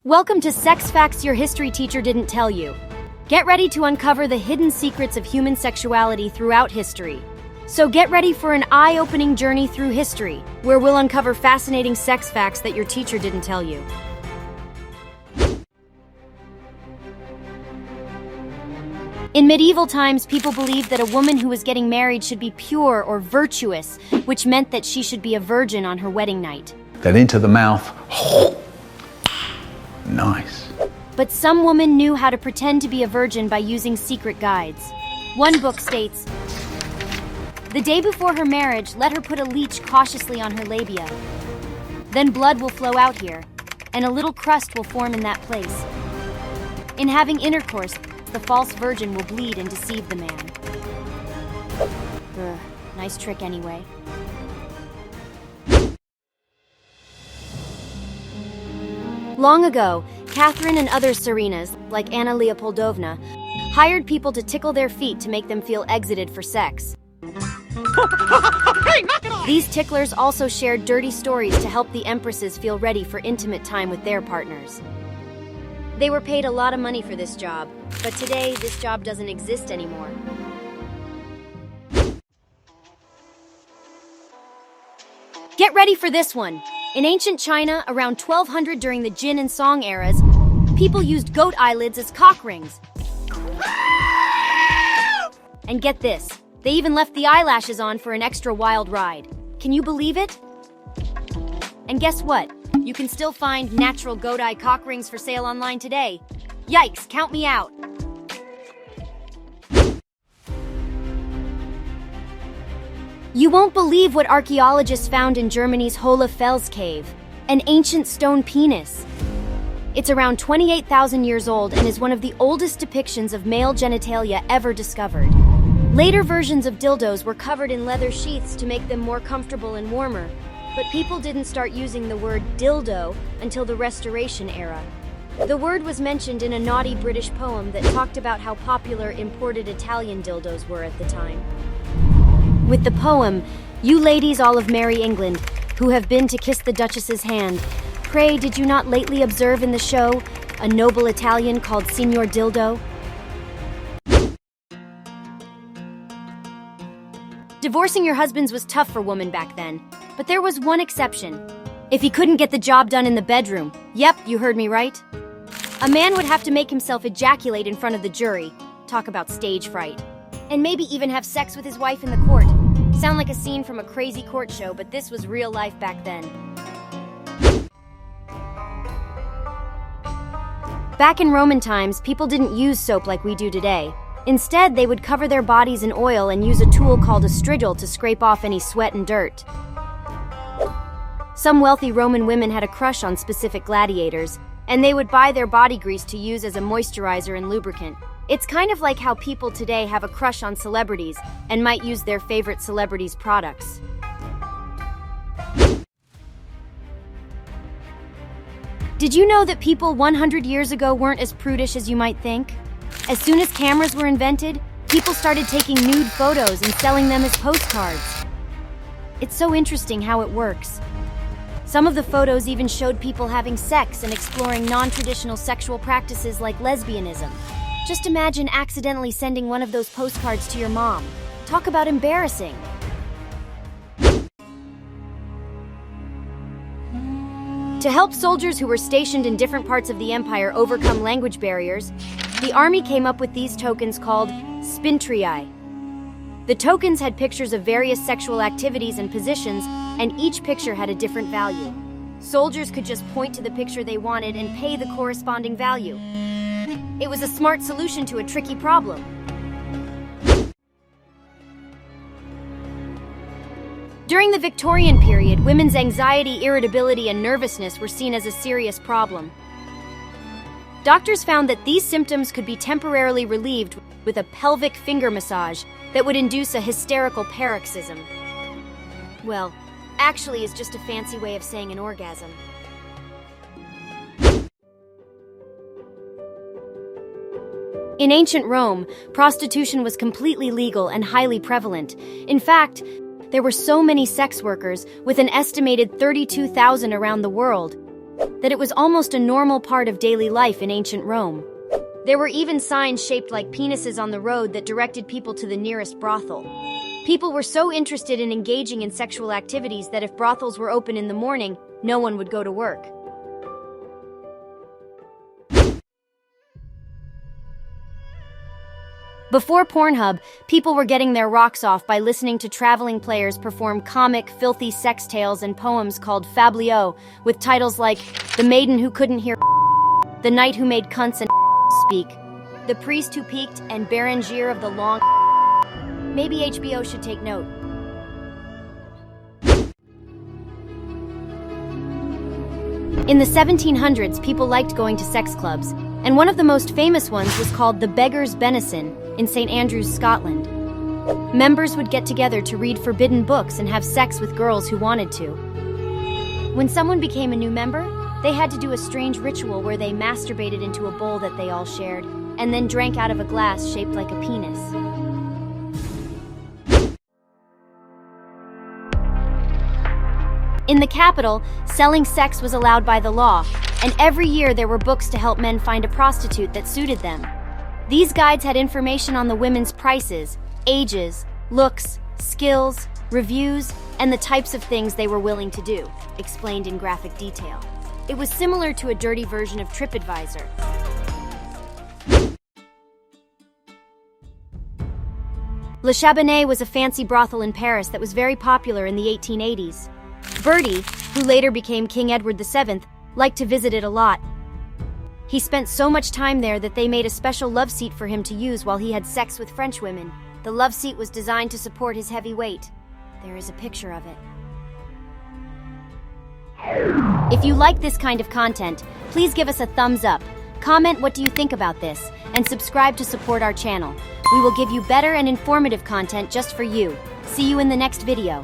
Welcome to Sex Facts Your History Teacher Didn't Tell You. Get ready to uncover the hidden secrets of human sexuality throughout history. So get ready for an eye-opening journey through history, where we'll uncover fascinating sex facts that your teacher didn't tell you. In medieval times, people believed that a woman who was getting married should be pure or virtuous, which meant that she should be a virgin on her wedding night. Then into the mouth. Nice. But some women knew how to pretend to be a virgin by using secret guides. One book states, "The day before her marriage, let her put a leech cautiously on her labia. Then blood will flow out here, and a little crust will form in that place. In having intercourse, the false virgin will bleed and deceive the man." Nice trick anyway. Long ago, Catherine and other Serenas, like Anna Leopoldovna, hired people to tickle their feet to make them feel exited for sex. These ticklers also shared dirty stories to help the empresses feel ready for intimate time with their partners. They were paid a lot of money for this job, but today this job doesn't exist anymore. Get ready for this one! In ancient China, around 1200 during the Jin and Song eras, people used goat eyelids as cock rings. And get this, they even left the eyelashes on for an extra wild ride. Can you believe it? And guess what? You can still find natural goat eye cock rings for sale online today. Yikes, count me out. You won't believe what archaeologists found in Germany's Hohle Fels cave, an ancient stone penis. It's around 28,000 years old and is one of the oldest depictions of male genitalia ever discovered. Later versions of dildos were covered in leather sheaths to make them more comfortable and warmer, but people didn't start using the word dildo until the Restoration era. The word was mentioned in a naughty British poem that talked about how popular imported Italian dildos were at the time. With the poem, "You ladies all of merry England, who have been to kiss the Duchess's hand, pray did you not lately observe in the show a noble Italian called Signor Dildo?" Divorcing your husbands was tough for women back then, but there was one exception. If he couldn't get the job done in the bedroom, yep, you heard me right, a man would have to make himself ejaculate in front of the jury, talk about stage fright, and maybe even have sex with his wife in the court. Sound like a scene from a crazy court show, but this was real life back then. Back in Roman times, people didn't use soap like we do today. Instead, they would cover their bodies in oil and use a tool called a strigil to scrape off any sweat and dirt. Some wealthy Roman women had a crush on specific gladiators, and they would buy their body grease to use as a moisturizer and lubricant. It's kind of like how people today have a crush on celebrities and might use their favorite celebrities' products. Did you know that people 100 years ago weren't as prudish as you might think? As soon as cameras were invented, people started taking nude photos and selling them as postcards. It's so interesting how it works. Some of the photos even showed people having sex and exploring non-traditional sexual practices like lesbianism. Just imagine accidentally sending one of those postcards to your mom. Talk about embarrassing. To help soldiers who were stationed in different parts of the empire overcome language barriers, the army came up with these tokens called spintrii. The tokens had pictures of various sexual activities and positions, and each picture had a different value. Soldiers could just point to the picture they wanted and pay the corresponding value. It was a smart solution to a tricky problem. During the Victorian period, women's anxiety, irritability, and nervousness were seen as a serious problem. Doctors found that these symptoms could be temporarily relieved with a pelvic finger massage that would induce a hysterical paroxysm. Well, actually is just a fancy way of saying an orgasm. In ancient Rome, prostitution was completely legal and highly prevalent. In fact, there were so many sex workers, with an estimated 32,000 around the world. that it was almost a normal part of daily life in ancient Rome. There were even signs shaped like penises on the road that directed people to the nearest brothel. People were so interested in engaging in sexual activities that if brothels were open in the morning, no one would go to work. Before Pornhub, people were getting their rocks off by listening to traveling players perform comic, filthy sex tales and poems called fabliaux, with titles like The Maiden Who Couldn't Hear, The Knight Who Made Cunts and Speak, The Priest Who Peeked, and Berengier of the Long. Maybe HBO should take note. In the 1700s, people liked going to sex clubs, and one of the most famous ones was called the Beggar's Benison in St. Andrews, Scotland. Members would get together to read forbidden books and have sex with girls who wanted to. When someone became a new member, they had to do a strange ritual where they masturbated into a bowl that they all shared, and then drank out of a glass shaped like a penis. In the capital, selling sex was allowed by the law, and every year there were books to help men find a prostitute that suited them. These guides had information on the women's prices, ages, looks, skills, reviews, and the types of things they were willing to do, explained in graphic detail. It was similar to a dirty version of TripAdvisor. Le Chabanais was a fancy brothel in Paris that was very popular in the 1880s. Bertie, who later became King Edward VII, liked to visit it a lot. He spent so much time there that they made a special love seat for him to use while he had sex with French women. The love seat was designed to support his heavy weight. There is a picture of it. If you like this kind of content, please give us a thumbs up, comment what do you think about this, and subscribe to support our channel. We will give you better and informative content just for you. See you in the next video.